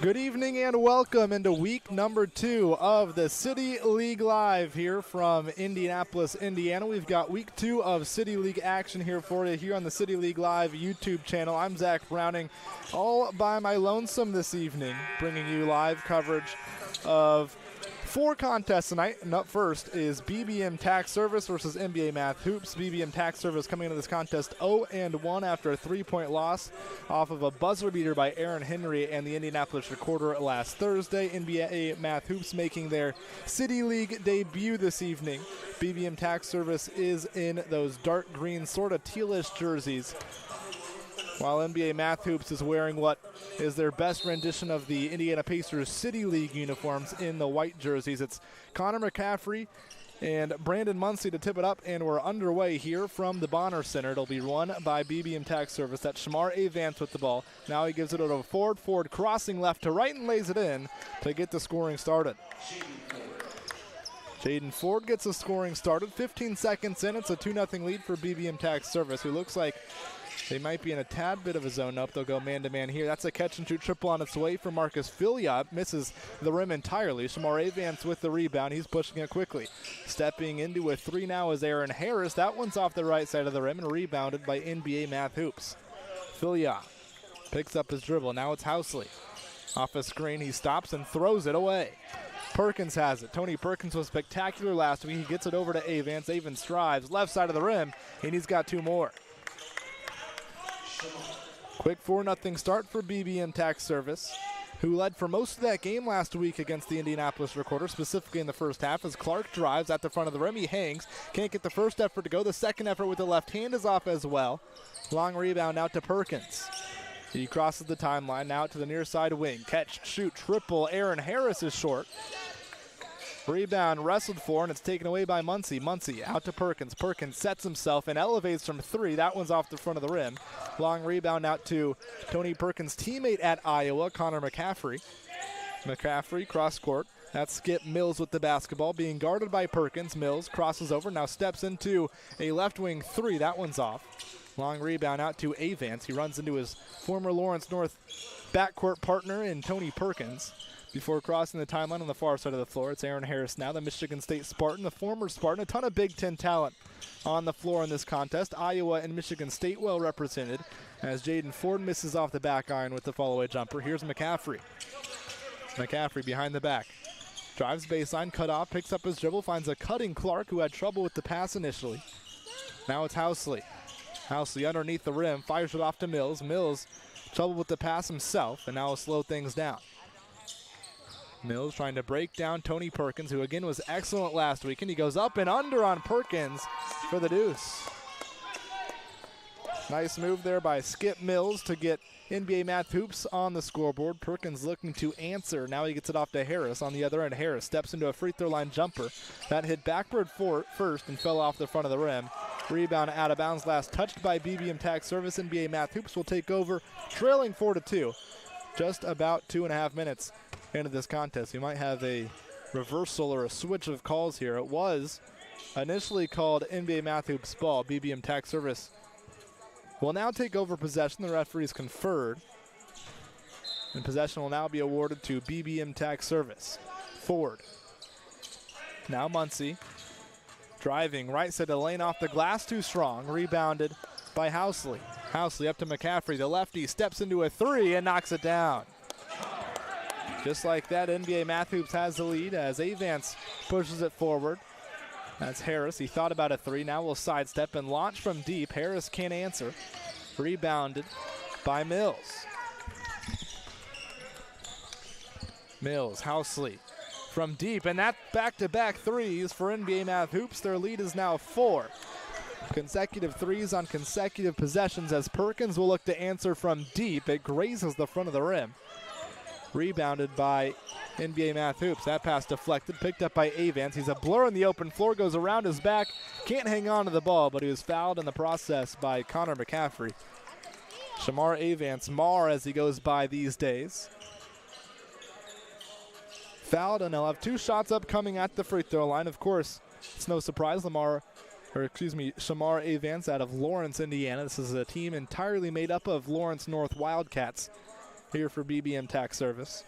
Good evening and welcome into week number 2 of the City League Live here from Indianapolis, Indiana. We've got week 2 of City League action here for you here on the City League Live YouTube channel. I'm Zach Browning, all by my lonesome this evening, bringing you live coverage of 4 contests tonight. And up first is BBM Tax Service versus NBA Math Hoops. BBM Tax Service coming into this contest 0-1 after a 3-point loss off of a buzzer beater by Aaron Henry and the Indianapolis Recorder last Thursday. NBA Math Hoops making their City League debut this evening. BBM Tax Service is in those dark green, sort of tealish jerseys, while NBA Math Hoops is wearing what is their best rendition of the Indiana Pacers City League uniforms in the white jerseys. It's Connor McCaffrey and Brandon Muncy to tip it up, and we're underway here from the Bonner Center. It'll be run by BBM Tax Service. That's Shamar Avance with the ball. Now he gives it over to Ford. Ford crossing left to right and lays it in to get the scoring started. Jaden Ford gets the scoring started. 15 seconds in, it's a 2-0 lead for BBM Tax Service, who looks like they might be in a tad bit of a zone up. They'll go man-to-man here. That's a catch-and-shoot triple on its way for Marcus Filia. Misses the rim entirely. Shamar Avance with the rebound. He's pushing it quickly. Stepping into a 3 now is Aaron Harris. That one's off the right side of the rim and rebounded by NBA Math Hoops. Filia picks up his dribble. Now it's Housley. Off a screen, he stops and throws it away. Perkins has it. Tony Perkins was spectacular last week. He gets it over to Avance. Avance drives left side of the rim, and he's got 2 more. Quick 4-0 start for BBM Tax Service, who led for most of that game last week against the Indianapolis Recorder, specifically in the first half, as Clark drives at the front of the rim. He hangs, can't get the first effort to go. The second effort with the left hand is off as well. Long rebound out to Perkins. He crosses the timeline, now to the near side wing. Catch, shoot, triple. Aaron Harris is short. Rebound wrestled for, and it's taken away by Muncy. Muncy out to Perkins. Perkins sets himself and elevates from 3. That one's off the front of the rim. Long rebound out to Tony Perkins' teammate at Iowa, Connor McCaffrey. McCaffrey cross court. That's Skip Mills with the basketball, being guarded by Perkins. Mills crosses over, now steps into a left wing 3. That one's off. Long rebound out to Avance. He runs into his former Lawrence North backcourt partner in Tony Perkins before crossing the timeline on the far side of the floor. It's Aaron Harris now, the Michigan State Spartan, the former Spartan. A ton of Big Ten talent on the floor in this contest. Iowa and Michigan State well represented, as Jaden Ford misses off the back iron with the follow-away jumper. Here's McCaffrey. McCaffrey behind the back. Drives baseline, cut off, picks up his dribble, finds a cutting Clark, who had trouble with the pass initially. Now it's Housley. Housley underneath the rim, fires it off to Mills. Mills, trouble with the pass himself, and now will slow things down. Mills trying to break down Tony Perkins, who again was excellent last week, and he goes up and under on Perkins for the deuce. Nice move there by Skip Mills to get NBA Math Hoops on the scoreboard. Perkins looking to answer. Now he gets it off to Harris on the other end. Harris steps into a free throw line jumper. That hit backward first and fell off the front of the rim. Rebound out of bounds, last touched by BBM Tax Service. NBA Math Hoops will take over, trailing 4-2. Just about 2.5 minutes into this contest. We might have a reversal or a switch of calls here. It was initially called NBA Math Hoops ball. BBM Tax Service will now take over possession. The referees conferred, and possession will now be awarded to BBM Tax Service. Ford. Now Muncy. Driving right side of the lane, off the glass, too strong. Rebounded by Housley. Housley up to McCaffrey. The lefty steps into a 3 and knocks it down. Just like that, NBA Math Hoops has the lead as Avance pushes it forward. That's Harris. He thought about a 3. Now will sidestep and launch from deep. Harris can't answer. Rebounded by Mills. Mills, Housley from deep, and that back-to-back 3s for NBA Math Hoops. Their lead is now 4. Consecutive 3s on consecutive possessions as Perkins will look to answer from deep. It grazes the front of the rim. Rebounded by NBA Math Hoops. That pass deflected, picked up by Avance. He's a blur in the open floor, goes around his back, can't hang on to the ball, but he was fouled in the process by Connor McCaffrey. Shamar Avance, Mar as he goes by these days. Fouled, and he'll have 2 shots upcoming at the free throw line. Of course, it's no surprise Shamar Avance out of Lawrence, Indiana. This is a team entirely made up of Lawrence North Wildcats. here for BBM Tax Service.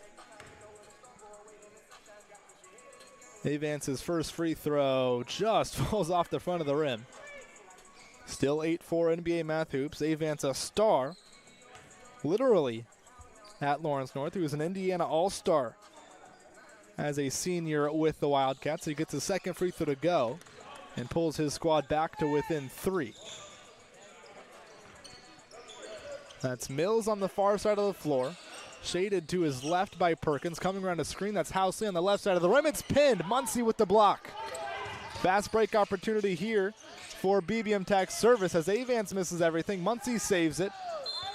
Avance's first free throw just falls off the front of the rim. Still 8-4 NBA Math Hoops. Avance a star, literally, at Lawrence North. He was an Indiana All-Star as a senior with the Wildcats. He gets his second free throw to go and pulls his squad back to within 3. That's Mills on the far side of the floor. Shaded to his left by Perkins. Coming around a screen, that's Housley on the left side of the rim. It's pinned. Muncie with the block. Fast break opportunity here for BBM Tax Service as Avance misses everything. Muncie saves it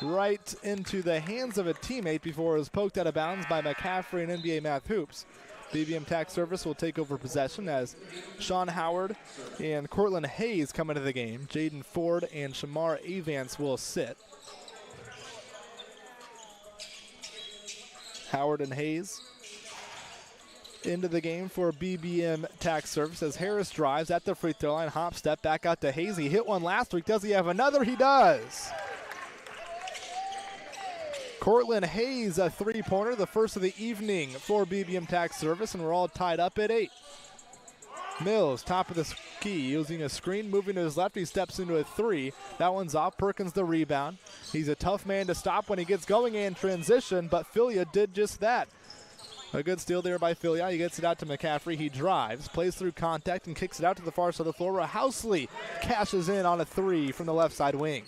right into the hands of a teammate before it was poked out of bounds by McCaffrey and NBA Math Hoops. BBM Tax Service will take over possession as Sean Howard and Cortland Hayes come into the game. Jaden Ford and Shamar Avance will sit. Howard and Hayes into the game for BBM Tax Service as Harris drives at the free throw line. Hop step back out to Hayes. He hit one last week. Does he have another? He does. Cortland Hayes, a three-pointer, the first of the evening for BBM Tax Service, and we're all tied up at 8. Mills, top of the key, using a screen, moving to his left. He steps into a 3. That one's off. Perkins the rebound. He's a tough man to stop when he gets going in transition, but Filia did just that. A good steal there by Filia. He gets it out to McCaffrey. He drives, plays through contact, and kicks it out to the far side of the floor where Housley cashes in on a 3 from the left side wing.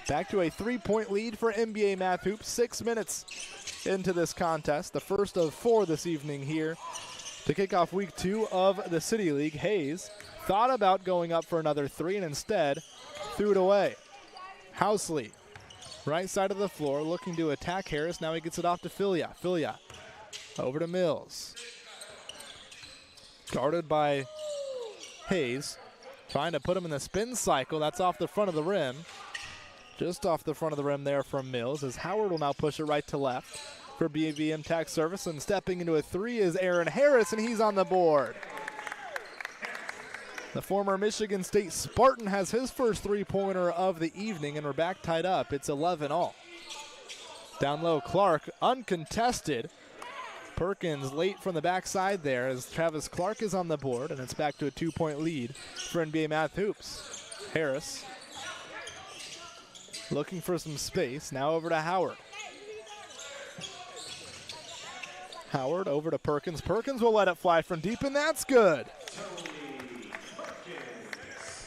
Back to a 3-point lead for NBA Math Hoops. 6 minutes into this contest, the first of 4 this evening here to kick off week 2 of the City League. Hayes thought about going up for another 3 and instead threw it away. Housley, right side of the floor, looking to attack Harris. Now he gets it off to Filia. Filia over to Mills. Guarded by Hayes, trying to put him in the spin cycle. That's off the front of the rim. Just off the front of the rim there from Mills as Howard will now push it right to left for BBM Tax Service, and stepping into a 3 is Aaron Harris, and he's on the board. The former Michigan State Spartan has his first three-pointer of the evening, and we're back tied up. It's 11-all. Down low, Clark, uncontested. Perkins late from the backside there as Travis Clark is on the board, and it's back to a 2-point lead for NBA Math Hoops. Harris looking for some space. Now over to Howard. Howard over to Perkins. Perkins will let it fly from deep, and that's good.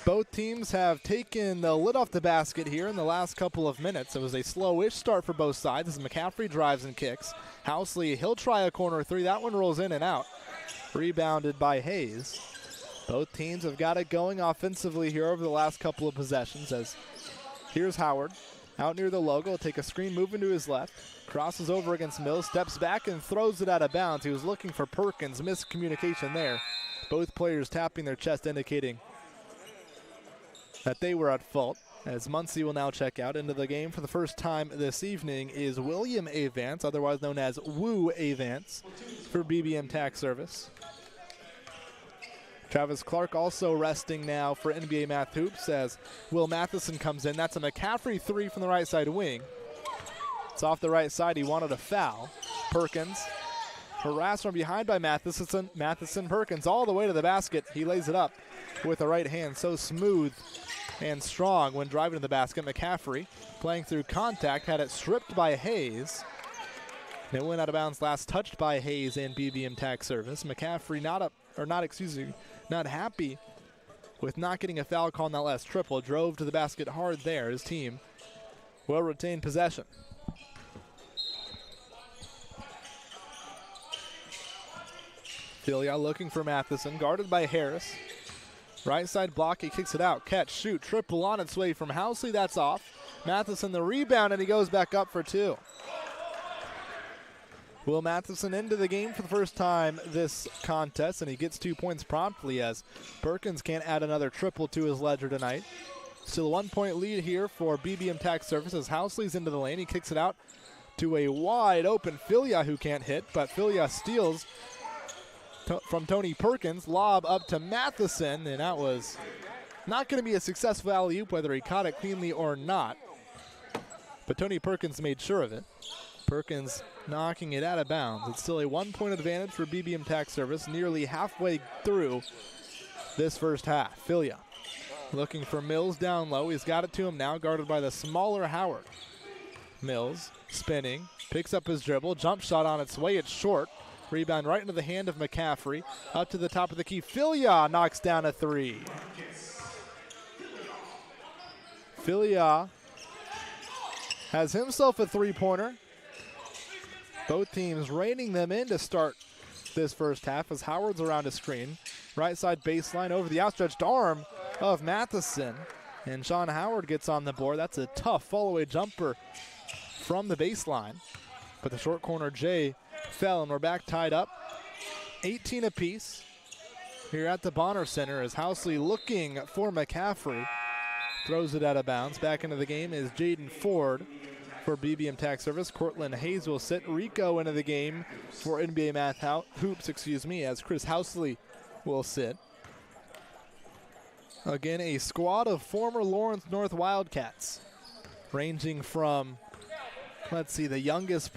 Both teams have taken the lid off the basket here in the last couple of minutes. It was a slow-ish start for both sides as McCaffrey drives and kicks. Housley, he'll try a corner 3. That one rolls in and out. Rebounded by Hayes. Both teams have got it going offensively here over the last couple of possessions as here's Howard out near the logo. Take a screen, move into his left. Crosses over against Mills, steps back and throws it out of bounds. He was looking for Perkins. Miscommunication there. Both players tapping their chest, indicating that they were at fault. As Muncie will now check out. Into the game for the first time this evening is William Avance, otherwise known as Woo Avance, for BBM Tax Service. Travis Clark also resting now for NBA Math Hoops as Will Matheson comes in. That's a McCaffrey 3 from the right side wing. It's off the right side. He wanted a foul. Perkins harassed from behind by Matheson. Perkins all the way to the basket. He lays it up with the right hand. So smooth and strong when driving to the basket. McCaffrey playing through contact. Had it stripped by Hayes. And it went out of bounds last touched by Hayes and BBM Tax Service. McCaffrey not happy with not getting a foul call on that last triple. Drove to the basket hard there. His team will retain possession. Filia looking for Matheson, guarded by Harris. Right side block, he kicks it out. Catch, shoot, triple on its way from Housley. That's off. Matheson the rebound, and he goes back up for 2. Will Matheson into the game for the first time this contest, and he gets 2 points promptly as Perkins can't add another triple to his ledger tonight. Still a 1-point lead here for BBM Tax Service as Housley's into the lane. He kicks it out to a wide open Filia who can't hit, but Filia steals from Tony Perkins. Lob up to Matheson, and that was not going to be a successful alley-oop whether he caught it cleanly or not. but Tony Perkins made sure of it. Perkins knocking it out of bounds. It's still a 1-point advantage for BBM Tax Service nearly halfway through this first half. Filia looking for Mills down low. He's got it to him now, guarded by the smaller Howard. Mills spinning, picks up his dribble, jump shot on its way, it's short. Rebound right into the hand of McCaffrey. Up to the top of the key, Filia knocks down a three. Filia has himself a three-pointer. Both teams reining them in to start this first half as Howard's around a screen. Right side baseline over the outstretched arm of Matheson. And Sean Howard gets on the board. That's a tough fall-away jumper from the baseline. But the short corner, Jay, fell, and we're back tied up. 18 apiece here at the Bonner Center as Housley looking for McCaffrey. Throws it out of bounds. Back into the game is Jaden Ford for BBM Tax Service. Cortland Hayes will sit. Rico into the game for NBA Math Hoops, as Chris Housley will sit. Again, a squad of former Lawrence North Wildcats, ranging from, let's see, the youngest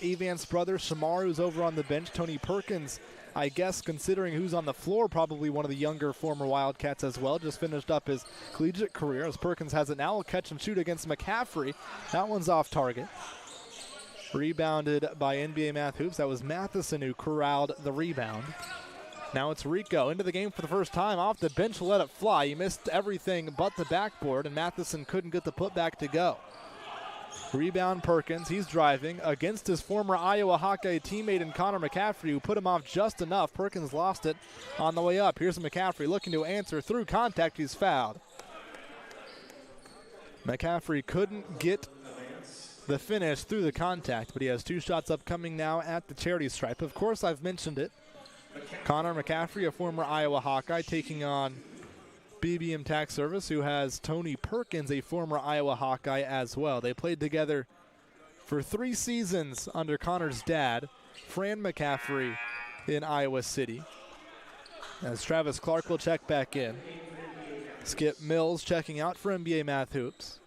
Avance brother, Shamar, who's over on the bench. Tony Perkins, I guess, considering who's on the floor, probably one of the younger former Wildcats as well. Just finished up his collegiate career as Perkins has it now. A catch and shoot against McCaffrey. That one's off target. Rebounded by NBA Math Hoops. That was Matheson who corralled the rebound. Now it's Rico into the game for the first time. Off the bench, let it fly. He missed everything but the backboard, and Matheson couldn't get the putback to go. Rebound Perkins. He's driving against his former Iowa Hawkeye teammate in Connor McCaffrey, who put him off just enough. Perkins lost it on the way up. Here's McCaffrey looking to answer through contact. He's fouled. McCaffrey couldn't get the finish through the contact, but he has two shots upcoming now at the charity stripe. Of course, I've mentioned it. Connor McCaffrey, a former Iowa Hawkeye, taking on BBM Tax Service, who has Tony Perkins, a former Iowa Hawkeye as well. They played together for 3 seasons under Connor's dad, Fran McCaffrey, in Iowa City. As Travis Clark will check back in. Skip Mills checking out for NBA Math Hoops.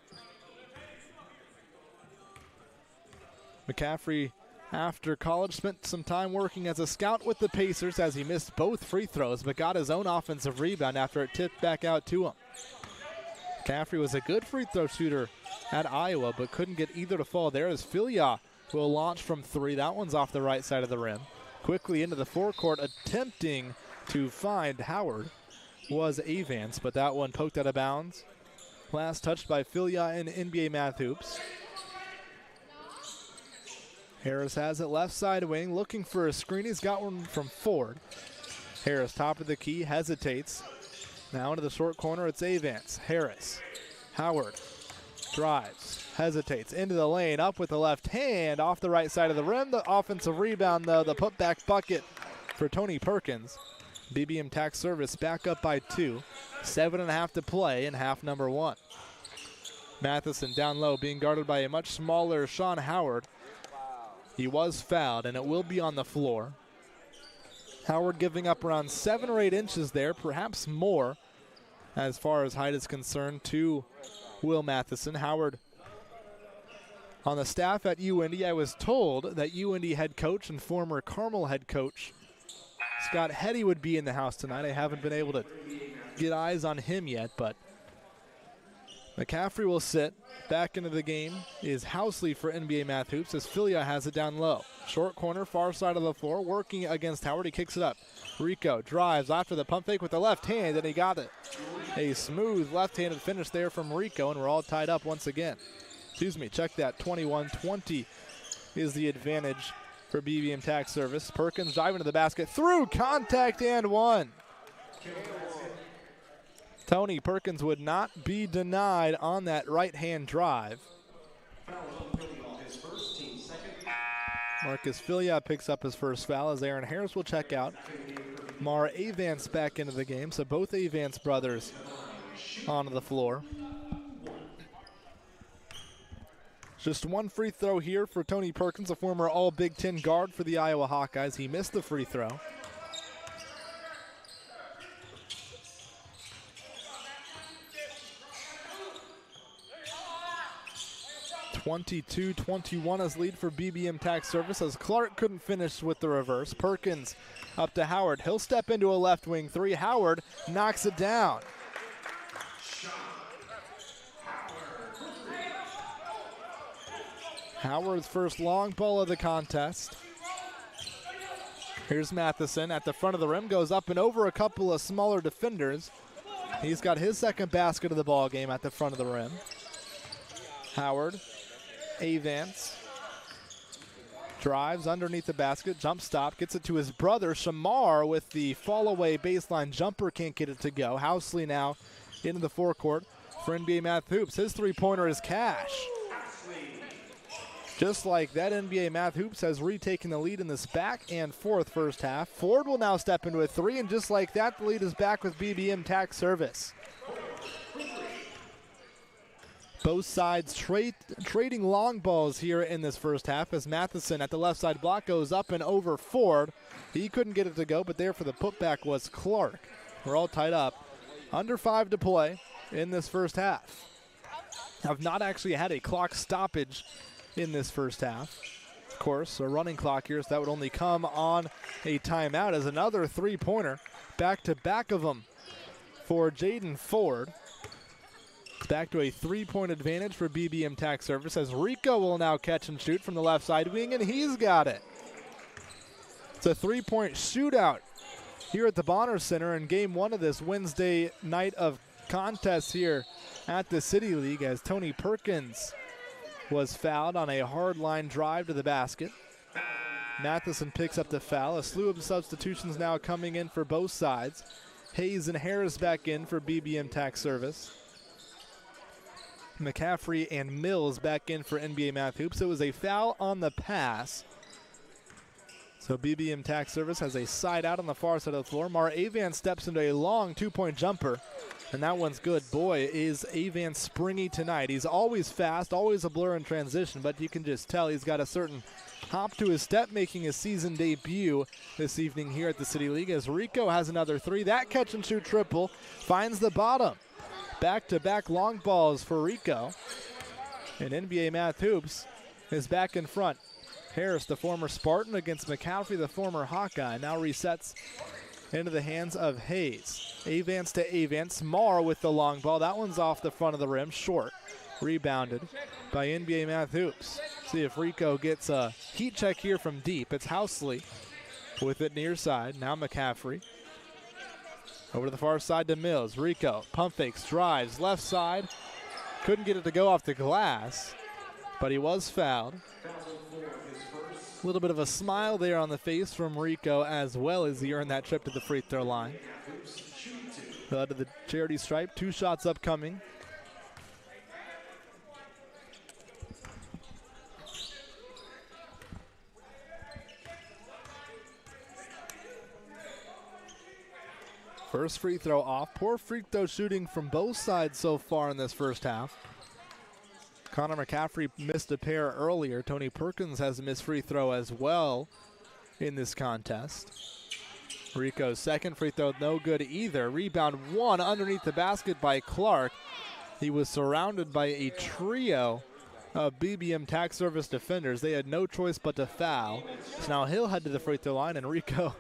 McCaffrey, after college, spent some time working as a scout with the Pacers as he missed both free throws, but got his own offensive rebound after it tipped back out to him. McCaffrey was a good free throw shooter at Iowa, but couldn't get either to fall there as Filia will launch from 3. That one's off the right side of the rim. Quickly into the forecourt, attempting to find Howard was Avance, but that one poked out of bounds. Last touched by Filia in NBA Math Hoops. Harris has it left side wing, looking for a screen. He's got one from Ford. Harris, top of the key, hesitates. Now into the short corner, it's Avance. Harris, Howard, drives, hesitates, into the lane, up with the left hand, off the right side of the rim. The offensive rebound, though, the putback bucket for Tony Perkins. BBM Tax Service back up by 2. 7.5 to play in half number 1. Matheson down low, being guarded by a much smaller Sean Howard. He was fouled, and it will be on the floor. Howard giving up around 7 or 8 inches there, perhaps more, as far as height is concerned, to Will Matheson. Howard on the staff at UIndy. I was told that UIndy head coach and former Carmel head coach Scott Hetty would be in the house tonight. I haven't been able to get eyes on him yet, but McCaffrey will sit. Back into the game is Housley for NBA Math Hoops as Filia has it down low. Short corner, far side of the floor, working against Howard. He kicks it up. Rico drives after the pump fake with the left hand, and he got it. A smooth left-handed finish there from Rico, and we're all tied up once again. Check that. 21-20 is the advantage for BBM Tax Service. Perkins driving to the basket, through contact and one. Tony Perkins would not be denied on that right-hand drive. Marcus Filia picks up his first foul as Aaron Harris will check out. Mar Avance back into the game, so both Avance brothers onto the floor. Just one free throw here for Tony Perkins, a former All-Big Ten guard for the Iowa Hawkeyes. He missed the free throw. 22-21 is lead for BBM Tax Service as Clark couldn't finish with the reverse. Perkins up to Howard. He'll step into a left wing three. Howard knocks it down. Howard's first long ball of the contest. Here's Matheson at the front of the rim, goes up and over a couple of smaller defenders. He's got his second basket of the ball game at the front of the rim. Howard, Avance, drives underneath the basket, jump stop, gets it to his brother Shamar with the fall away baseline jumper, can't get it to go. Housley now into the forecourt for NBA Math Hoops. His three-pointer is cash. Just like that, NBA Math Hoops has retaken the lead in this back and forth first half. Ford will now step into a three, and just like that, the lead is back with BBM Tax Service. Both sides trading long balls here in this first half as Matheson at the left side block goes up and over Ford. He couldn't get it to go, but there for the putback was Clark. We're all tied up. Under 5 to play in this first half. I've not actually had a clock stoppage in this first half. Of course, a running clock here, so that would only come on a timeout as another three-pointer back-to-back of them for Jaden Ford. It's back to a three-point advantage for BBM Tax Service as Rico will now catch and shoot from the left side wing, and he's got it. It's a three-point shootout here at the Bonner Center in game one of this Wednesday night of contests here at the City League as Tony Perkins was fouled on a hard line drive to the basket. Matheson picks up the foul. A slew of substitutions now coming in for both sides. Hayes and Harris back in for BBM Tax Service. McCaffrey and Mills back in for NBA Math Hoops. It was a foul on the pass. So BBM Tax Service has a side out on the far side of the floor. Mar Avan steps into a long two-point jumper. And that one's good. Boy, is Avan springy tonight. He's always fast, always a blur in transition, but you can just tell he's got a certain hop to his step, making his season debut this evening here at the City League as Rico has another three. That catch and shoot triple finds the bottom. Back-to-back long balls for Rico. And NBA Math Hoops is back in front. Harris, the former Spartan, against McCaffrey, the former Hawkeye, now resets into the hands of Hayes. Avance to Avance. Marr with the long ball. That one's off the front of the rim. Short. Rebounded by NBA Math Hoops. See if Rico gets a heat check here from deep. It's Housley with it near side. Now McCaffrey. Over to the far side to Mills. Rico pump fakes, drives, left side. Couldn't get it to go off the glass, but he was fouled. A little bit of a smile there on the face from Rico as well as he earned that trip to the free throw line. To the charity stripe, 2 shots upcoming. First free throw off. Poor free throw shooting from both sides so far in this first half. Connor McCaffrey missed a pair earlier. Tony Perkins has a missed free throw as well in this contest. Rico's second free throw, no good either. Rebound one underneath the basket by Clark. He was surrounded by a trio of BBM Tax Service defenders. They had no choice but to foul. So now he'll head to the free throw line, and Rico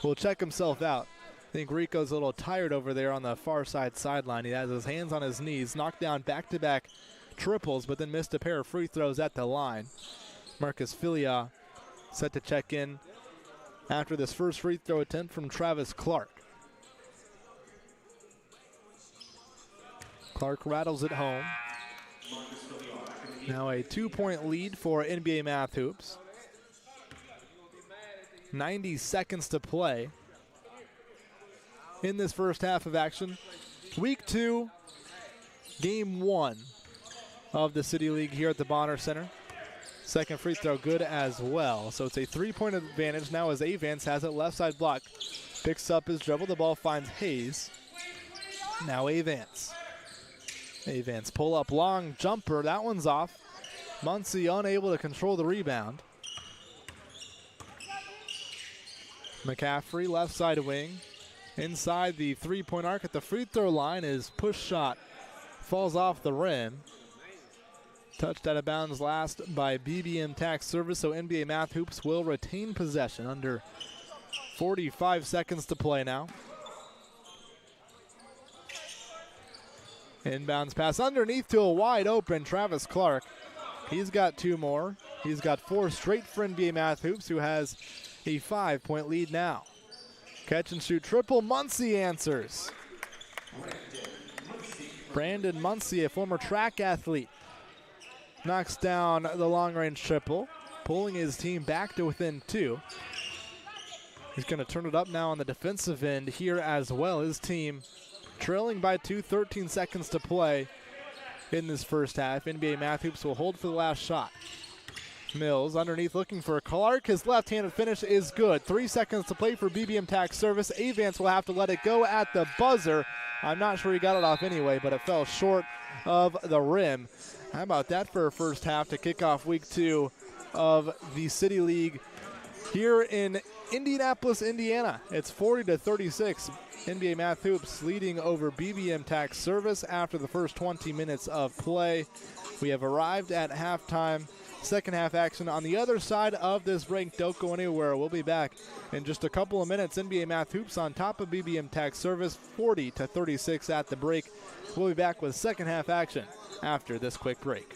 will check himself out. I think Rico's a little tired over there on the far side sideline. He has his hands on his knees, knocked down back-to-back triples, but then missed a pair of free throws at the line. Marcus Filia set to check in after this first free throw attempt from Travis Clark. Clark rattles it home. Now a 2-point lead for NBA Math Hoops. 90 seconds to play in this first half of action. Week 2, game 1 of the City League here at the Bonner Center. Second free throw good as well. So it's a 3-point advantage now as Avance has it left side block. Picks up his dribble. The ball finds Hayes. Now Avance. Avance pull up long jumper. That one's off. Muncie unable to control the rebound. McCaffrey left side wing. Inside the 3-point arc at the free throw line. His push shot falls off the rim. Touched out of bounds last by BBM Tax Service, so NBA Math Hoops will retain possession. Under 45 seconds to play now. Inbounds pass underneath to a wide open Travis Clark. He's got 2 more. He's got 4 straight for NBA Math Hoops, who has a 5-point lead now. Catch and shoot triple. Muncie answers. Brandon Muncie, a former track athlete, knocks down the long-range triple, pulling his team back to within 2. He's going to turn it up now on the defensive end here as well. His team trailing by 2, 13 seconds to play in this first half. NBA Math Hoops will hold for the last shot. Mills underneath looking for Clark. His left-handed finish is good. 3 seconds to play for BBM Tax Service. Avance will have to let it go at the buzzer. I'm not sure he got it off anyway, but it fell short of the rim. How about that for a first half to kick off week 2 of the City League here in Indianapolis, Indiana? It's 40-36. NBA Math Hoops leading over BBM Tax Service after the first 20 minutes of play. We have arrived at halftime. Second half action on the other side of this break. Don't go anywhere. We'll be back in just a couple of minutes. NBA Math Hoops on top of BBM Tax Service, 40-36 at the break. We'll be back with second half action after this quick break.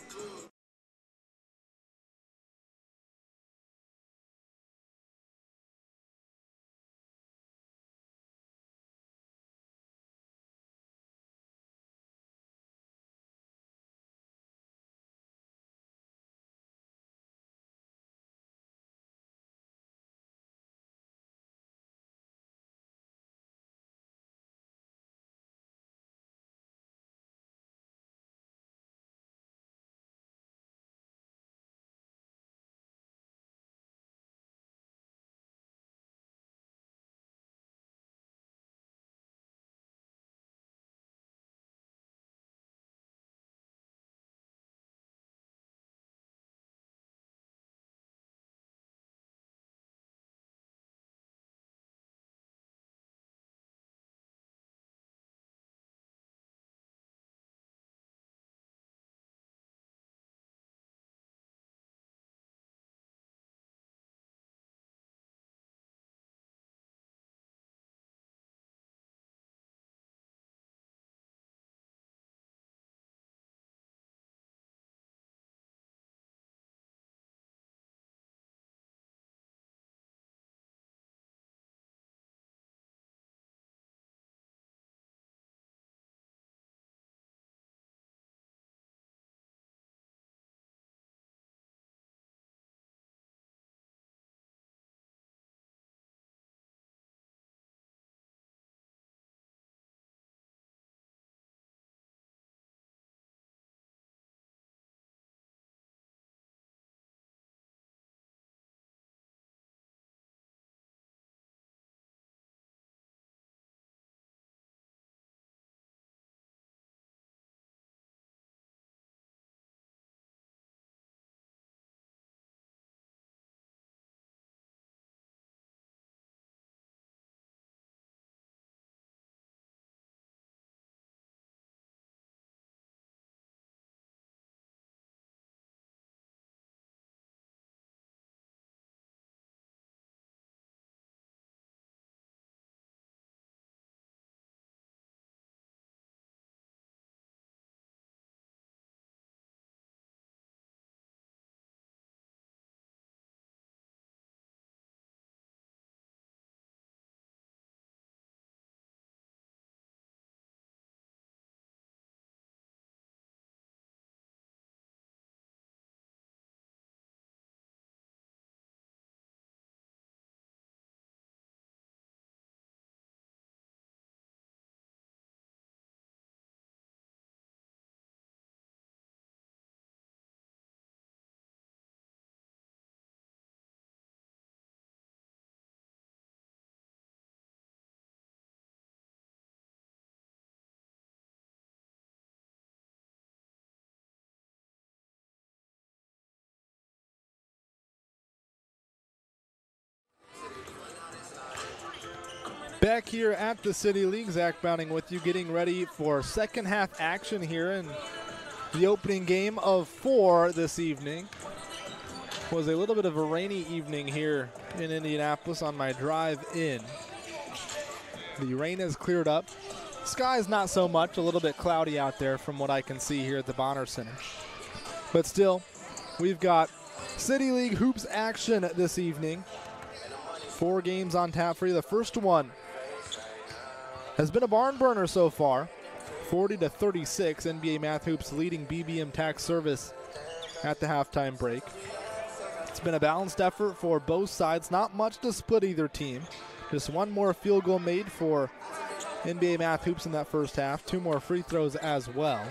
Back here at the City League, Zach Browning with you, getting ready for second half action here. And The opening game of 4 this evening was a little bit of a rainy evening here in Indianapolis on my drive in. The rain has cleared up. Sky's not so much, a little bit cloudy out there from what I can see here at the Bonner Center. But still, we've got City League Hoops action this evening. 4 games on tap for you. The first one has been a barn burner so far. 40-36, NBA Math Hoops leading BBM Tax Service at the halftime break. It's been a balanced effort for both sides. Not much to split either team. Just one more field goal made for NBA Math Hoops in that first half. 2 more free throws as well.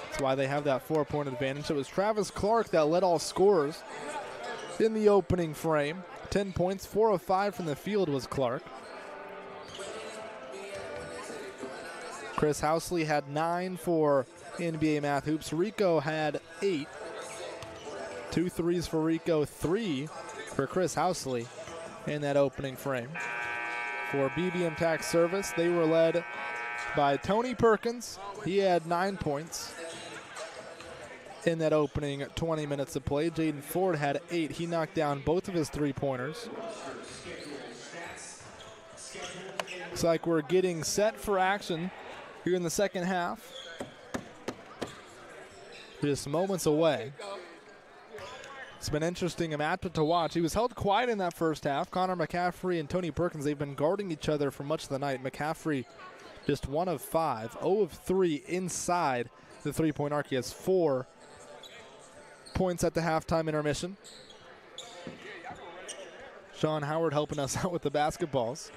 That's why they have that 4-point advantage. It was Travis Clark that led all scorers in the opening frame. 10 points, 4 of 5 from the field was Clark. Chris Housley had 9 for NBA Math Hoops. Rico had 8. 2 threes for Rico, 3 for Chris Housley in that opening frame. For BBM Tax Service, they were led by Tony Perkins. He had 9 points in that opening 20 minutes of play. Jaden Ford had 8. He knocked down both of his 3-pointers. Looks like we're getting set for action here in the second half. Just moments away. It's been interesting, a matchup to watch. He was held quiet in that first half. Connor McCaffrey and Tony Perkins, they've been guarding each other for much of the night. McCaffrey just 1 of 5, 0 of 3 inside the 3-point arc. He has 4 points at the halftime intermission. Sean Howard helping us out with the basketballs.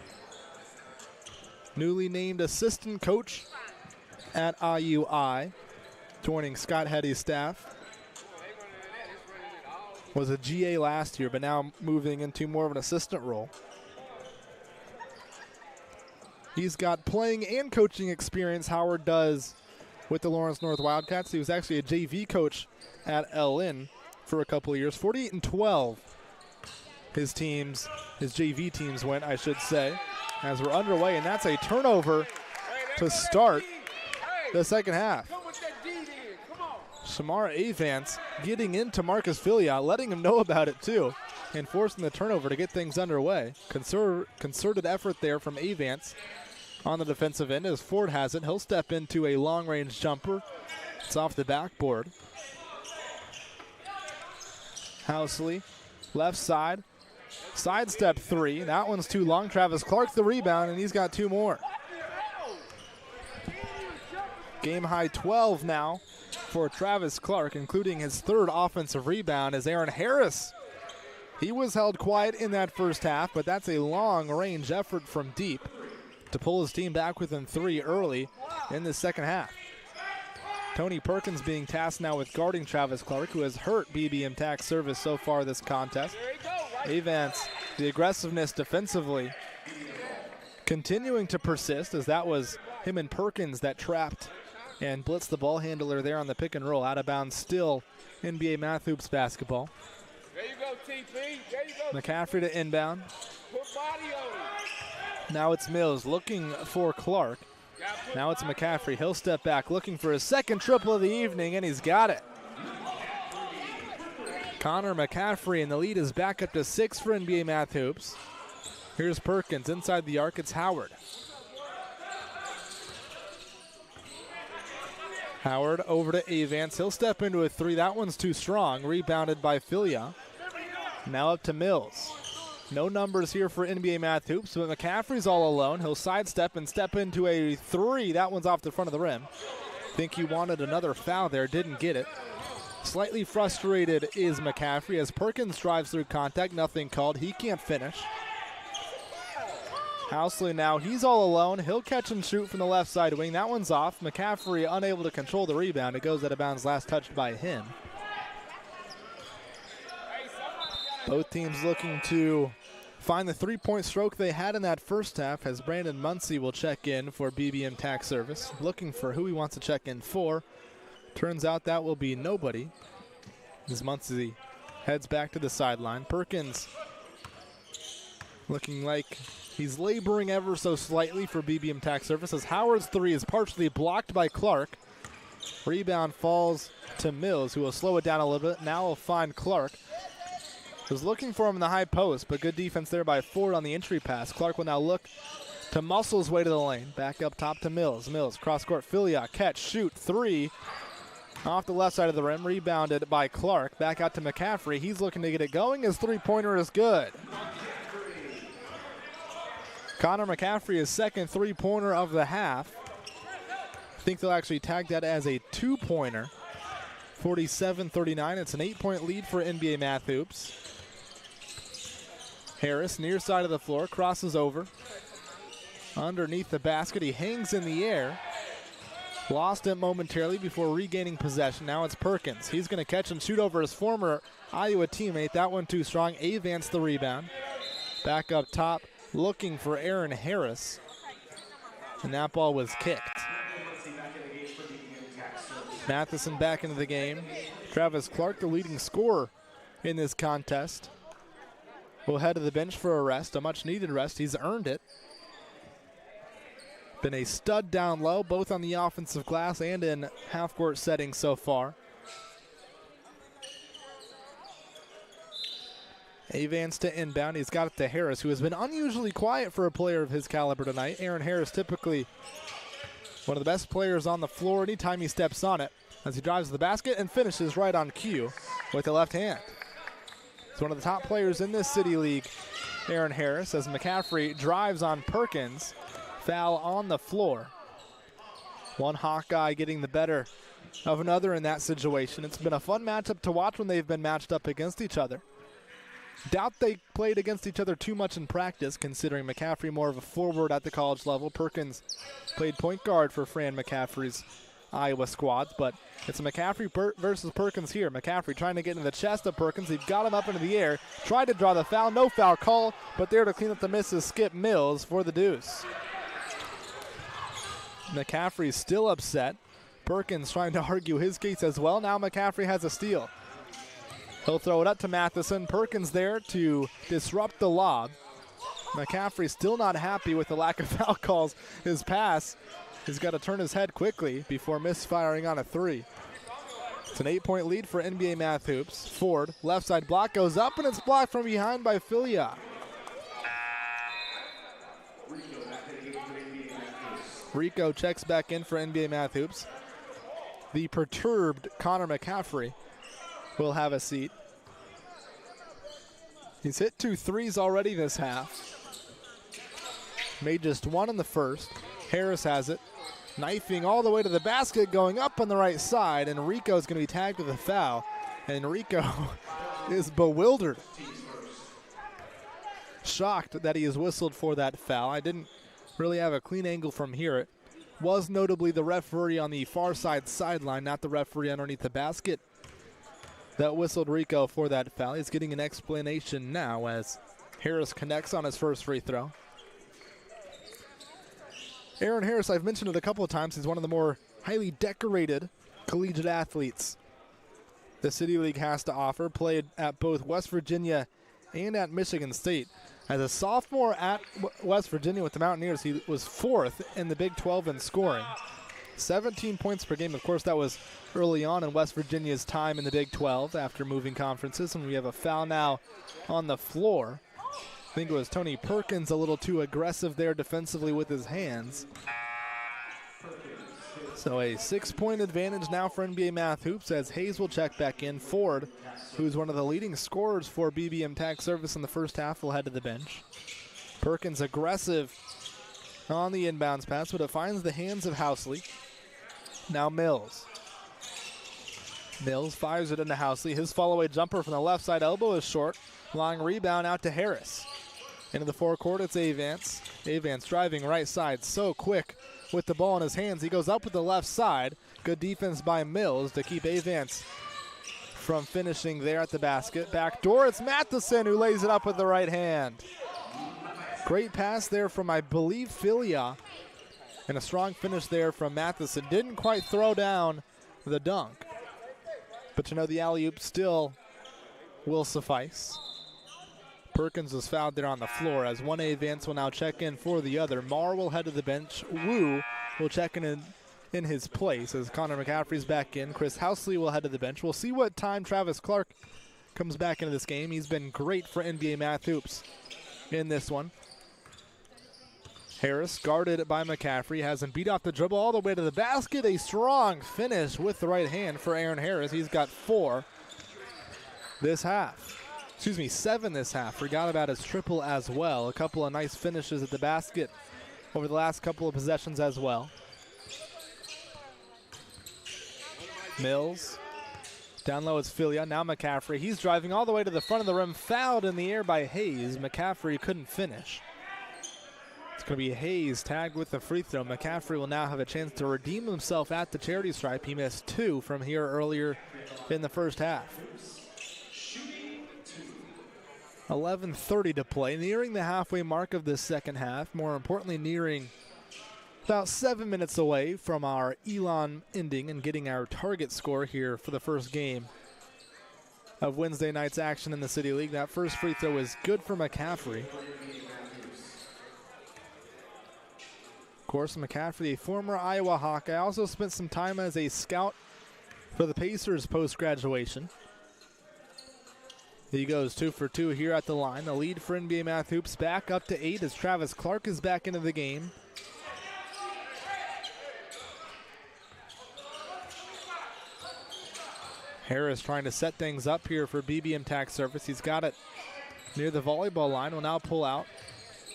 Newly named assistant coach at IUI, joining Scott Heddy's staff. Was a GA last year, but now moving into more of an assistant role. He's got playing and coaching experience, Howard does, with the Lawrence North Wildcats. He was actually a JV coach at LN for a couple of years. 48-12 his JV teams went, I should say, as we're underway, and that's a turnover to start the second half. Shamar Avance getting into Marcus Filia, letting him know about it too, and forcing the turnover to get things underway. Concerted effort there from Avance on the defensive end as Ford has it. He'll step into a long-range jumper. It's off the backboard. Housley, left side, sidestep 3. That one's too long. Travis Clark the rebound, and he's got 2 more. Game high 12 now for Travis Clark, including his 3rd offensive rebound, as Aaron Harris. He was held quiet in that first half, but that's a long-range effort from deep to pull his team back within 3 early in the second half. Tony Perkins being tasked now with guarding Travis Clark, who has hurt BBM Tax Service so far this contest. Avance, the aggressiveness defensively continuing to persist, as that was him and Perkins that trapped and blitzed the ball handler there on the pick and roll. Out of bounds still, NBA Math Hoops basketball. There you go, TP. There you go. McCaffrey to inbound. Put body on it. Now it's Mills looking for Clark. Now it's McCaffrey. He'll step back looking for his 2nd triple of the evening, and he's got it. Connor McCaffrey, and the lead is back up to 6 for NBA Math Hoops. Here's Perkins inside the arc. It's Howard. Howard over to Avance. He'll step into a 3. That one's too strong. Rebounded by Filia. Now up to Mills. No numbers here for NBA Math Hoops, but McCaffrey's all alone. He'll sidestep and step into a 3. That one's off the front of the rim. Think he wanted another foul there. Didn't get it. Slightly frustrated is McCaffrey as Perkins drives through contact. Nothing called. He can't finish. Housley now, he's all alone. He'll catch and shoot from the left side wing. That one's off. McCaffrey unable to control the rebound. It goes out of bounds, last touched by him. Both teams looking to find the 3-point stroke they had in that first half, as Brandon Muncie will check in for BBM Tax Service. Looking for who he wants to check in for. Turns out that will be nobody, as Muncie heads back to the sideline. Perkins looking like he's laboring ever so slightly for BBM Tax Service, as Howard's 3 is partially blocked by Clark. Rebound falls to Mills, who will slow it down a little bit. Now will find Clark. Was looking for him in the high post, but good defense there by Ford on the entry pass. Clark will now look to muscle his way to the lane. Back up top to Mills. Mills, cross-court, Filia, catch, shoot, three. Off the left side of the rim, rebounded by Clark. Back out to McCaffrey. He's looking to get it going. His three-pointer is good. Connor McCaffrey, his second three-pointer of the half. I think they'll actually tag that as a two-pointer. 47-39. It's an 8-point lead for NBA Math Hoops. Harris, near side of the floor, crosses over. Underneath the basket, he hangs in the air. Lost it momentarily before regaining possession. Now it's Perkins. He's going to catch and shoot over his former Iowa teammate. That one too strong. Avance the rebound. Back up top, looking for Aaron Harris. And that ball was kicked. Matheson back into the game. Travis Clark, the leading scorer in this contest, will head to the bench for a rest, a much-needed rest. He's earned it. Been a stud down low, both on the offensive glass and in half-court settings so far. Avance to inbound. He's got it to Harris, who has been unusually quiet for a player of his caliber tonight. Aaron Harris, typically one of the best players on the floor anytime he steps on it, as he drives to the basket and finishes right on cue with the left hand. He's one of the top players in this City League, Aaron Harris, as McCaffrey drives on Perkins. Foul on the floor. One Hawkeye getting the better of another in that situation. It's been a fun matchup to watch when they've been matched up against each other. Doubt they played against each other too much in practice, considering McCaffrey more of a forward at the college level. Perkins played point guard for Fran McCaffrey's Iowa squads, but it's a McCaffrey versus Perkins here. McCaffrey trying to get into the chest of Perkins. He got him up into the air, tried to draw the foul, no foul call, but there to clean up the miss is Skip Mills for the deuce. McCaffrey's still upset. Perkins trying to argue his case as well. Now McCaffrey has a steal. He'll throw it up to Matheson. Perkins there to disrupt the lob. McCaffrey still not happy with the lack of foul calls. His pass, he's got to turn his head quickly before misfiring on a three. It's an 8-point lead for NBA Math Hoops. Ford, left side block, goes up, and it's blocked from behind by Filia. Rico checks back in for NBA Math Hoops. The perturbed Connor McCaffrey will have a seat. He's hit 2 threes already this half. Made just one in the first. Harris has it. Knifing all the way to the basket, going up on the right side, and Rico's going to be tagged with a foul. And Rico is bewildered. Shocked that he is whistled for that foul. I didn't really have a clean angle from here. It was notably the referee on the far side sideline, not the referee underneath the basket, that whistled Rico for that foul. He's getting an explanation now as Harris connects on his first free throw. Aaron Harris, I've mentioned it a couple of times, he's one of the more highly decorated collegiate athletes the City League has to offer. Played at both West Virginia and at Michigan State. As a sophomore at West Virginia with the Mountaineers, he was 4th in the Big 12 in scoring. 17 points per game. Of course, that was early on in West Virginia's time in the Big 12 after moving conferences. And we have a foul now on the floor. I think it was Tony Perkins a little too aggressive there defensively with his hands. So a 6-point advantage now for NBA Math Hoops as Hayes will check back in. Ford, who's one of the leading scorers for BBM Tax Service in the first half, will head to the bench. Perkins aggressive on the inbounds pass, but it finds the hands of Housley. Now Mills. Mills fires it into Housley. His follow-away jumper from the left side elbow is short. Long rebound out to Harris. Into the forecourt, it's Avance. Avance driving right side, so quick with the ball in his hands. He goes up with the left side. Good defense by Mills to keep Avance from finishing there at the basket. Back door, it's Matheson who lays it up with the right hand. Great pass there from, I believe, Filia. And a strong finish there from Matheson. Didn't quite throw down the dunk. But you know, the alley-oop still will suffice. Perkins was fouled there on the floor as one Avance will now check in for the other. Marr will head to the bench. Wu will check in in his place as Connor McCaffrey's back in. Chris Housley will head to the bench. We'll see what time Travis Clark comes back into this game. He's been great for NBA Math Hoops in this one. Harris guarded by McCaffrey, has him beat off the dribble all the way to the basket. A strong finish with the right hand for Aaron Harris. He's got 4 this half. Excuse me, 7 this half. Forgot about his triple as well. A couple of nice finishes at the basket over the last couple of possessions as well. Mills. Down low is Filia. Now McCaffrey. He's driving all the way to the front of the rim. Fouled in the air by Hayes. McCaffrey couldn't finish. It's going to be Hayes tagged with the free throw. McCaffrey will now have a chance to redeem himself at the charity stripe. He missed 2 from here earlier in the first half. 11:30 to play. Nearing the halfway mark of this second half. More importantly, nearing about 7 minutes away from our Elon ending and getting our target score here for the first game of Wednesday night's action in the City League. That first free throw is good for McCaffrey. Of course, McCaffrey, a former Iowa Hawkeye, also spent some time as a scout for the Pacers post-graduation. He goes 2 for 2 here at the line. The lead for NBA Math Hoops back up to 8 as Travis Clark is back into the game. Harris trying to set things up here for BBM Tax Service. He's got it near the volleyball line. Will now pull out.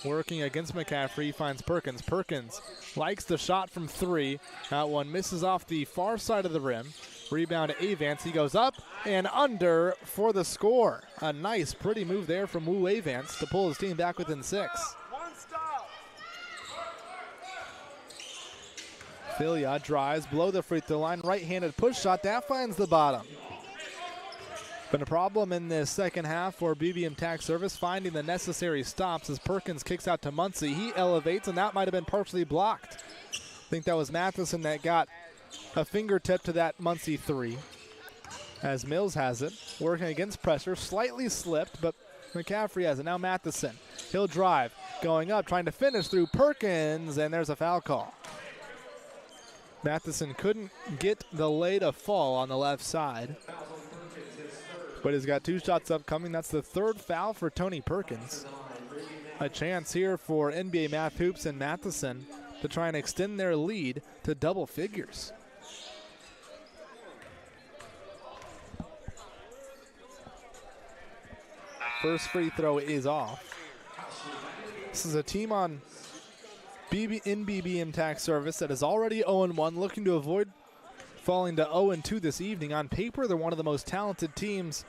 Working against McCaffrey, he finds Perkins. Perkins likes the shot from 3. That one misses off the far side of the rim. Rebound to Avance. He goes up and under for the score. A nice, pretty move there from Wu Avance to pull his team back within 6. Filia drives below the free throw line. Right-handed push shot. That finds the bottom. Been a problem in this second half for BBM Tax Service, finding the necessary stops as Perkins kicks out to Muncie. He elevates, and that might have been partially blocked. I think that was Matheson that got a fingertip to that Muncie 3. As Mills has it, working against pressure, slightly slipped, but McCaffrey has it. Now Matheson, he'll drive, going up, trying to finish through Perkins, and there's a foul call. Matheson couldn't get the lay to fall on the left side, but he's got 2 shots upcoming. That's the 3rd foul for Tony Perkins. A chance here for NBA Math Hoops and Matheson to try and extend their lead to double figures. First free throw is off. This is a team on BBM Tax Service that is already 0-1, looking to avoid falling to 0-2 this evening. On paper, they're one of the most talented teams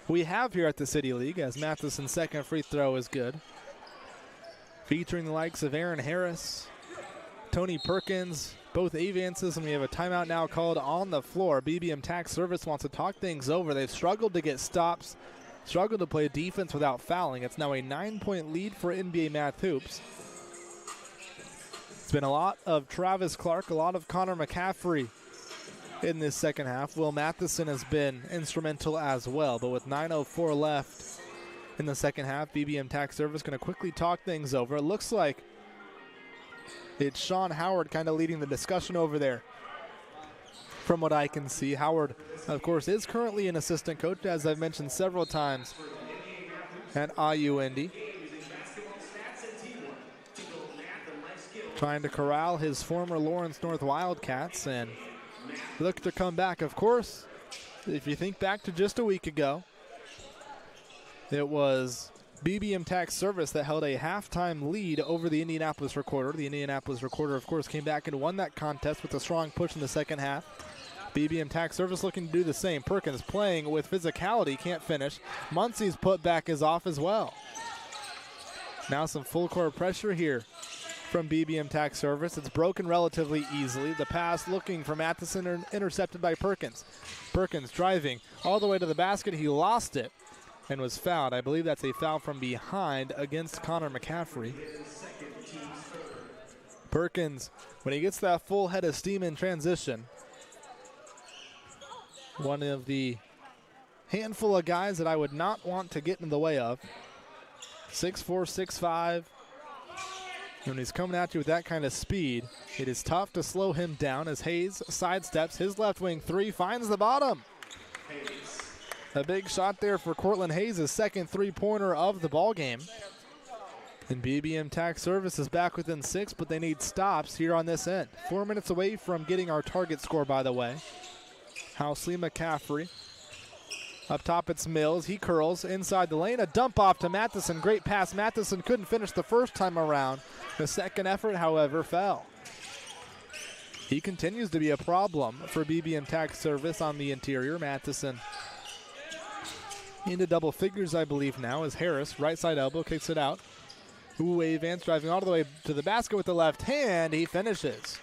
we have here at the City League, as Matheson's second free throw is good. Featuring the likes of Aaron Harris, Tony Perkins, both Avances, and we have a timeout now called on the floor. BBM Tax Service wants to talk things over. They've struggled to get stops, struggled to play defense without fouling. It's now a 9-point lead for NBA Math Hoops. It's been a lot of Travis Clark, a lot of Connor McCaffrey in this second half. Will Matheson has been instrumental as well, but with 9:04 left in the second half, BBM Tax Service going to quickly talk things over. It looks like it's Sean Howard kind of leading the discussion over there. From what I can see, Howard, of course, is currently an assistant coach, as I've mentioned several times, at IUND. Trying to corral his former Lawrence North Wildcats and look to come back. Of course, if you think back to just a week ago, it was BBM Tax Service that held a halftime lead over the Indianapolis Recorder. The Indianapolis Recorder, of course, came back and won that contest with a strong push in the second half. BBM Tax Service looking to do the same. Perkins playing with physicality, can't finish. Muncie's putback is off as well. Now some full court pressure here from BBM Tax Service. It's broken relatively easily. The pass looking for Matheson, intercepted by Perkins. Perkins driving all the way to the basket. He lost it and was fouled. I believe that's a foul from behind against Connor McCaffrey. Perkins, when he gets that full head of steam in transition, one of the handful of guys that I would not want to get in the way of. 6'4", 6'5", When he's coming at you with that kind of speed, it is tough to slow him down as Hayes sidesteps. His left wing three finds the bottom. A big shot there for Cortland Hayes, his second three-pointer of the ball game. And BBM Tax Service is back within 6, but they need stops here on this end. 4 minutes away from getting our target score, by the way. Housley, McCaffrey. Up top, it's Mills. He curls inside the lane. A dump off to Matheson. Great pass. Matheson couldn't finish the first time around. The second effort, however, fell. He continues to be a problem for BBM Tax Service on the interior. Matheson into double figures, I believe, now as Harris, right side elbow, kicks it out. Uwe Vance driving all the way to the basket with the left hand. He finishes.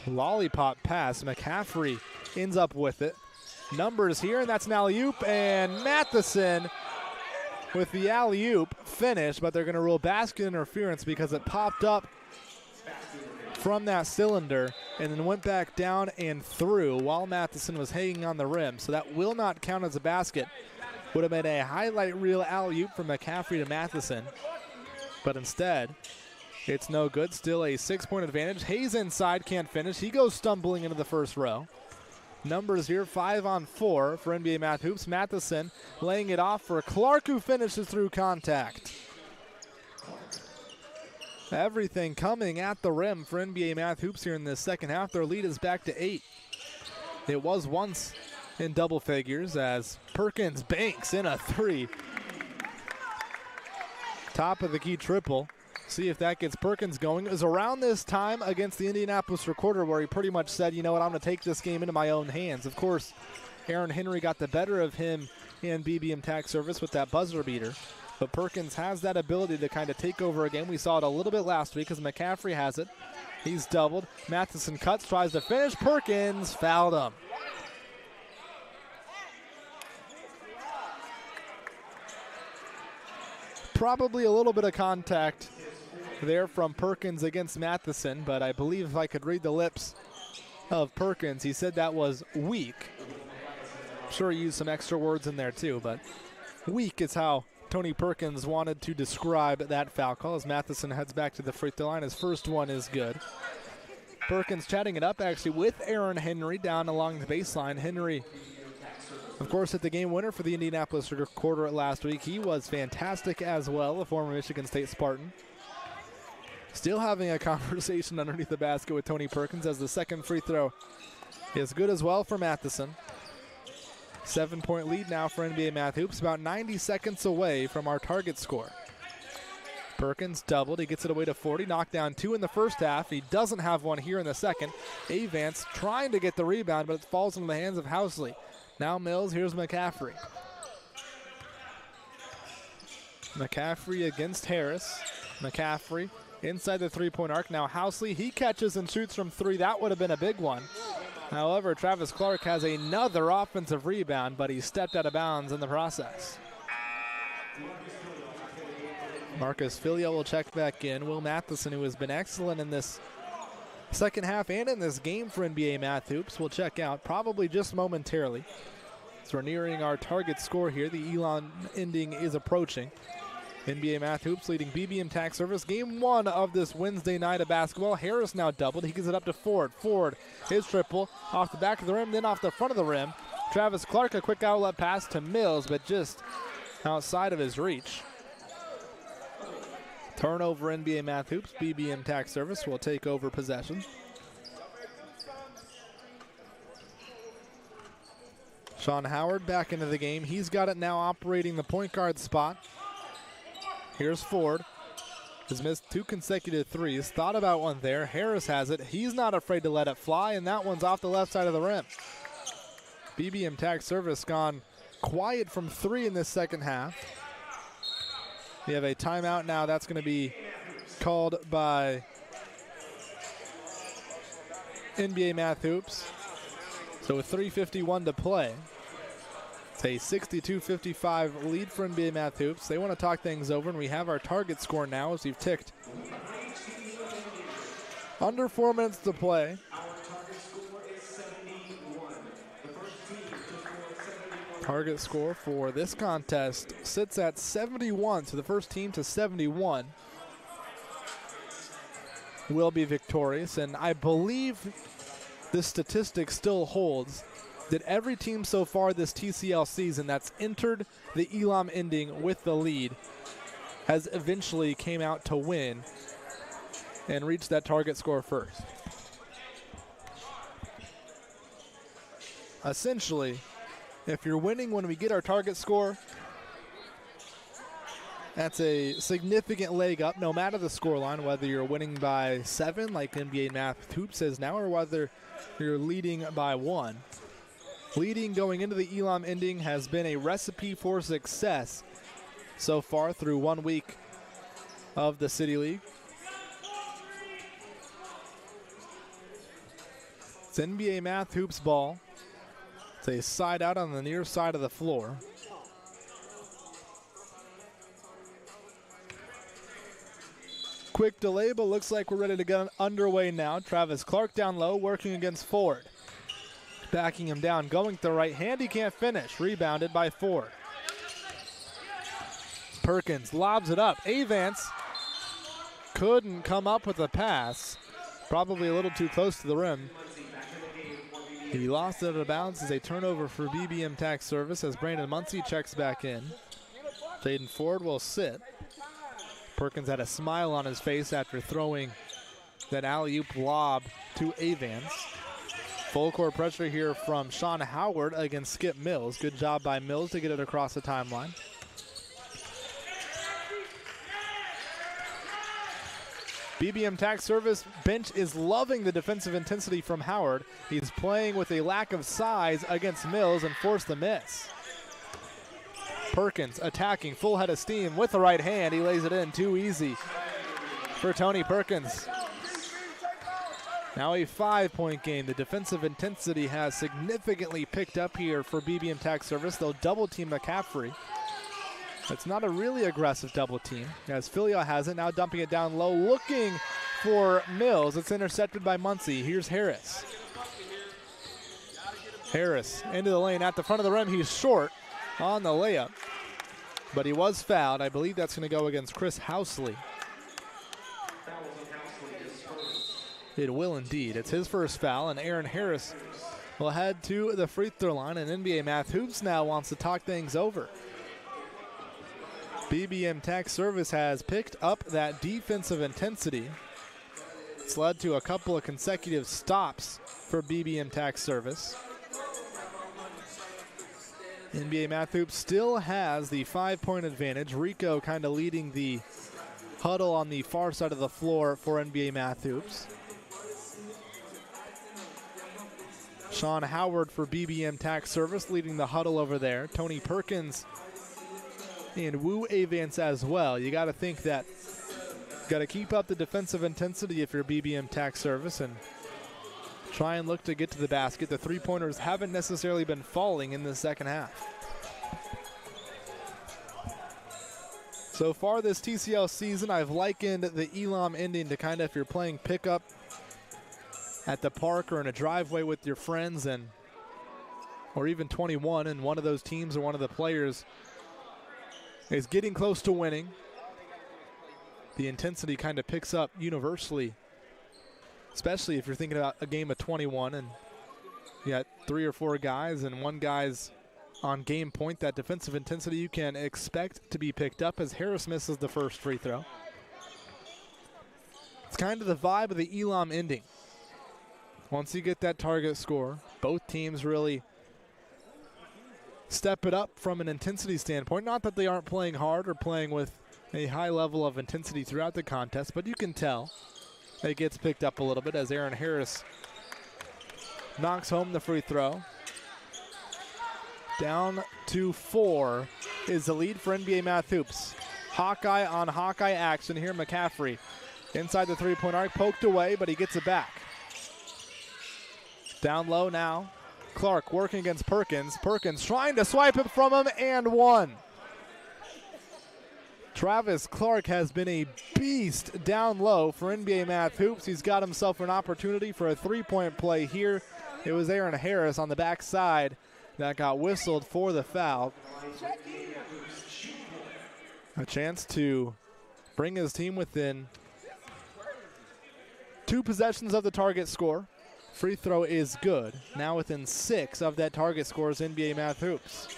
Lollipop pass. McCaffrey ends up with it. Numbers here, and that's an alley-oop, and Matheson with the alley-oop finish, but they're going to rule basket interference because it popped up from that cylinder and then went back down and through while Matheson was hanging on the rim, so that will not count as a basket. Would have been a highlight reel alley-oop from McCaffrey to Matheson, but instead, it's no good. Still a 6-point advantage. Hayes inside, can't finish. He goes stumbling into the first row. Numbers here, 5 on 4 for NBA Math Hoops. Matheson laying it off for Clark, who finishes through contact. Everything coming at the rim for NBA Math Hoops here in the second half. Their lead is back to 8. It was once in double figures as Perkins banks in a 3. Top of the key triple. See if that gets Perkins going. It was around this time against the Indianapolis Recorder where he pretty much said, you know what, I'm going to take this game into my own hands. Of course, Aaron Henry got the better of him in BBM Tax Service with that buzzer beater. But Perkins has that ability to kind of take over a game. We saw it a little bit last week because McCaffrey has it. He's doubled. Matheson cuts, tries to finish. Perkins fouled him. Probably a little bit of contact there from Perkins against Matheson, but I believe if I could read the lips of Perkins, he said that was weak. I'm sure he used some extra words in there too, but weak is how Tony Perkins wanted to describe that foul call as Matheson heads back to the free throw line. His first one is good. Perkins chatting it up actually with Aaron Henry down along the baseline. Henry, of course, hit the game winner for the Indianapolis Recorder last week. He was fantastic as well, a former Michigan State Spartan. Still having a conversation underneath the basket with Tony Perkins as the second free throw is good as well for Matheson. 7-point lead now for NBA Math Hoops, about 90 seconds away from our target score. Perkins doubled. He gets it away to 40. Knocked down 2 in the first half. He doesn't have one here in the second. Avance trying to get the rebound, but it falls into the hands of Housley. Now Mills. Here's McCaffrey. McCaffrey against Harris. McCaffrey inside the three-point arc. Now Housley, he catches and shoots from 3. That would have been a big one. However, Travis Clark has another offensive rebound, but he stepped out of bounds in the process. Marcus Filio will check back in. Will Matheson, who has been excellent in this second half and in this game for NBA Math Hoops, will check out probably just momentarily. So we're nearing our target score here. The Elon ending is approaching. NBA Math Hoops leading BBM Tax Service. Game 1 of this Wednesday night of basketball. Harris now doubled. He gives it up to Ford. Ford, his triple off the back of the rim, then off the front of the rim. Travis Clark, a quick outlet pass to Mills, but just outside of his reach. Turnover NBA Math Hoops. BBM Tax Service will take over possession. Sean Howard back into the game. He's got it now operating the point guard spot. Here's Ford. Has missed 2 consecutive threes. Thought about one there. Harris has it. He's not afraid to let it fly, and that one's off the left side of the rim. BBM Tax Service gone quiet from 3 in this second half. We have a timeout now. That's going to be called by NBA Math Hoops. So with 3:51 to play, it's a 62-55 lead for NBA Math Hoops. They want to talk things over, and we have our target score now as we've ticked under 4 minutes to play. Target score for this contest sits at 71, so the first team to 71 will be victorious. And I believe this statistic still holds that every team so far this TCL season that's entered the Elam ending with the lead has eventually came out to win and reached that target score first. Essentially, if you're winning when we get our target score, that's a significant leg up no matter the scoreline, whether you're winning by 7 like NBA Math Hoops is now, or whether you're leading by 1. Leading going into the Elam ending has been a recipe for success so far through 1 week of the City League. It's NBA Math Hoops ball. It's a side out on the near side of the floor. Quick delay, but looks like we're ready to get underway now. Travis Clark down low, working against Ford. Backing him down, going to the right hand. He can't finish. Rebounded by Ford. Perkins lobs it up. Avance couldn't come up with a pass. Probably a little too close to the rim. He lost it out of bounds as a turnover for BBM Tax Service as Brandon Muncie checks back in. Jaden Ford will sit. Perkins had a smile on his face after throwing that alley-oop lob to Avance. Full court pressure here from Sean Howard against Skip Mills. Good job by Mills to get it across the timeline. BBM Tax Service bench is loving the defensive intensity from Howard. He's playing with a lack of size against Mills and forced the miss. Perkins attacking, full head of steam with the right hand. He lays it in, too easy for Tony Perkins. Now a 5-point game. The defensive intensity has significantly picked up here for BBM Tax Service. They'll double team McCaffrey. It's not a really aggressive double team as Filio has it, now dumping it down low, looking for Mills. It's intercepted by Muncie. Here's Harris. Harris into the lane at the front of the rim. He's short on the layup, but he was fouled. I believe that's going to go against Chris Housley. It will indeed. It's his first foul, and Aaron Harris will head to the free throw line, and NBA Math Hoops now wants to talk things over. BBM Tax Service has picked up that defensive intensity. It's led to a couple of consecutive stops for BBM Tax Service. NBA Math Hoops still has the 5-point advantage. Rico kind of leading the huddle on the far side of the floor for NBA Math Hoops. Sean Howard for BBM Tax Service leading the huddle over there. Tony Perkins and Wu Avance as well. You got to think that got to keep up the defensive intensity if you're BBM Tax Service and try and look to get to the basket. The three-pointers haven't necessarily been falling in the second half. So far this TCL season, I've likened the Elam ending to kind of if you're playing pickup at the park or in a driveway with your friends, and or even 21, and one of those teams or one of the players is getting close to winning. The intensity kind of picks up universally, especially if you're thinking about a game of 21 and you got 3 or 4 guys and one guy's on game point. That defensive intensity you can expect to be picked up as Harris misses the first free throw. It's kind of the vibe of the Elam ending. Once you get that target score, both teams really step it up from an intensity standpoint. Not that they aren't playing hard or playing with a high level of intensity throughout the contest, but you can tell it gets picked up a little bit as Aaron Harris knocks home the free throw. Down to 4 is the lead for NBA Math Hoops. Hawkeye on Hawkeye action here. McCaffrey inside the three-point arc, poked away, but he gets it back. Down low now. Clark working against Perkins. Perkins trying to swipe it from him and one. Travis Clark has been a beast down low for NBA Math Hoops. He's got himself an opportunity for a three-point play here. It was Aaron Harris on the backside That got whistled for the foul. A chance to bring his team within 2 possessions of the target score. Free throw is good. Now within 6 of that target score is NBA Math Hoops.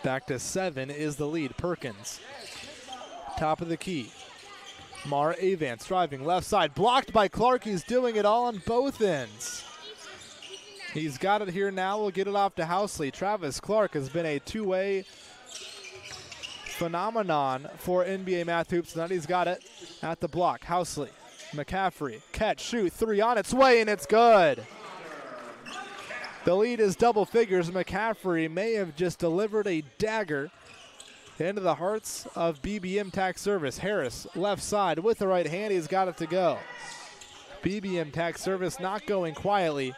Back to 7 is the lead. Perkins, top of the key. Mar Avance driving left side, blocked by Clark. He's doing it all on both ends. He's got it here now. We'll get it off to Housley. Travis Clark has been a two-way phenomenon for NBA Math Hoops tonight. He's got it at the block. Housley, McCaffrey, catch, shoot, 3 on its way, and it's good. The lead is double figures. McCaffrey may have just delivered a dagger into the hearts of BBM Tax Service. Harris, left side with the right hand. He's got it to go. BBM Tax Service not going quietly,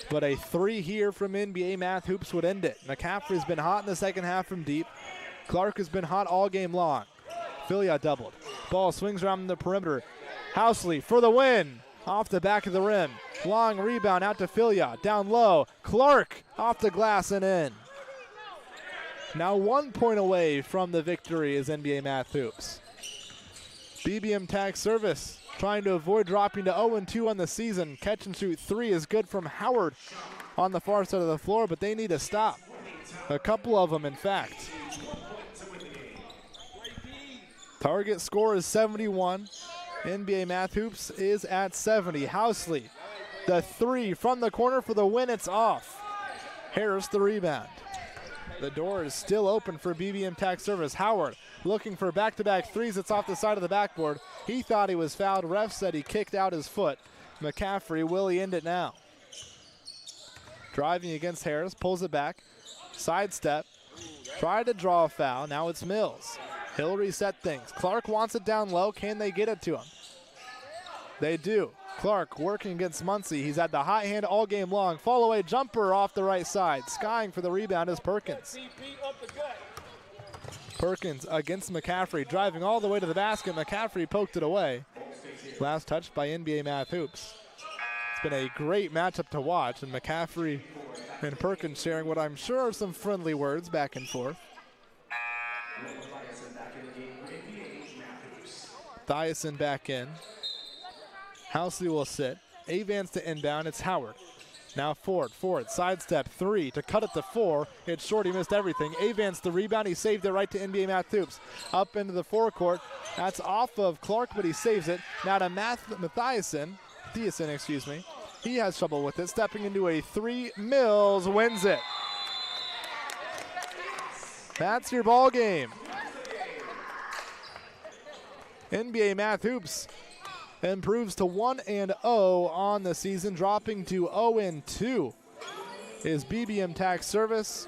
but a 3 here from NBA Math Hoops would end it. McCaffrey's been hot in the second half from deep. Clark has been hot all game long. Filia doubled. Ball swings around the perimeter. Housley for the win. Off the back of the rim. Long rebound out to Filia. Down low. Clark off the glass and in. Now 1 point away from the victory is NBA Math Hoops. BBM Tax Service trying to avoid dropping to 0-2 on the season. Catch and shoot 3 is good from Howard on the far side of the floor, but they need to stop. A couple of them, in fact. Target score is 71. NBA Math Hoops is at 70. Housley, the 3 from the corner for the win. It's off. Harris, the rebound. The door is still open for BBM Tax Service. Howard looking for back-to-back 3s. It's off the side of the backboard. He thought he was fouled. Ref said he kicked out his foot. McCaffrey, will he end it now? Driving against Harris, pulls it back. Sidestep. Tried to draw a foul. Now it's Mills. He'll reset things. Clark wants it down low. Can they get it to him? They do. Clark working against Muncie. He's had the hot hand all game long. Fall away jumper off the right side. Skying for the rebound is Perkins. Perkins against McCaffrey. Driving all the way to the basket. McCaffrey poked it away. Last touch by NBA Math Hoops. It's been a great matchup to watch. And McCaffrey and Perkins sharing what I'm sure are some friendly words back and forth. Thiason back in. Housley will sit. Avance to inbound. It's Howard. Now Ford. Sidestep 3 to cut it to 4. It's short. He missed everything. Avance the rebound. He saved it right to NBA Math Hoops. Up into the forecourt. That's off of Clark, but he saves it. Now to Thiason, excuse me. He has trouble with it. Stepping into a 3. Mills wins it. That's your ball game. NBA Math Hoops improves to 1-0 on the season, dropping to 0-2 is BBM Tax Service.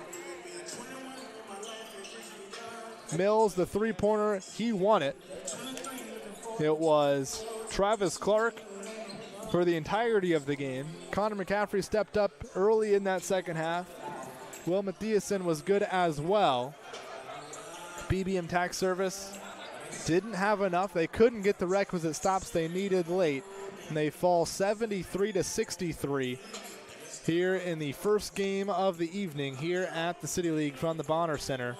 Mills, the 3-pointer, he won it. It was Travis Clark for the entirety of the game. Connor McCaffrey stepped up early in that second half. Will Mathiasen was good as well. BBM Tax Service didn't have enough. They couldn't get the requisite stops they needed late, and they fall 73-63 here in the first game of the evening here at the City League from the Bonner Center.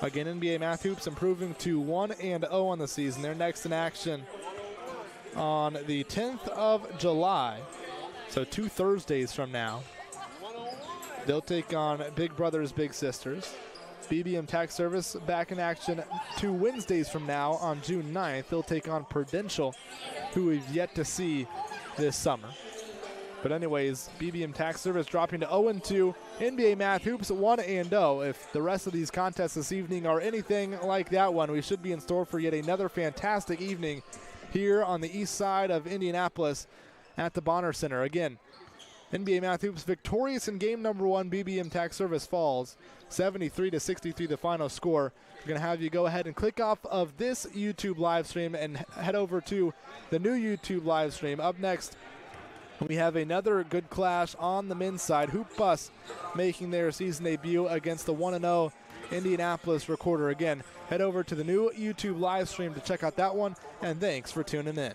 Again, NBA Math Hoops improving to 1-0 on the season. They're next in action on the 10th of July, so 2 Thursdays from now. They'll take on Big Brothers Big Sisters. BBM Tax Service back in action 2 Wednesdays from now on June 9th. They'll take on Prudential, who we've yet to see this summer. But anyways, BBM Tax Service dropping to 0-2. NBA Math Hoops 1-0. If the rest of these contests this evening are anything like that one, we should be in store for yet another fantastic evening here on the east side of Indianapolis at the Bonner Center. Again, NBA Math Hoops victorious in game number 1. BBM Tax Service falls 73-63 the final score. We're going to have you go ahead and click off of this YouTube live stream and head over to the new YouTube live stream. Up next, we have another good clash on the men's side. Hoop Bus making their season debut against the 1-0 Indianapolis Recorder. Again, head over to the new YouTube live stream to check out that one, and thanks for tuning in.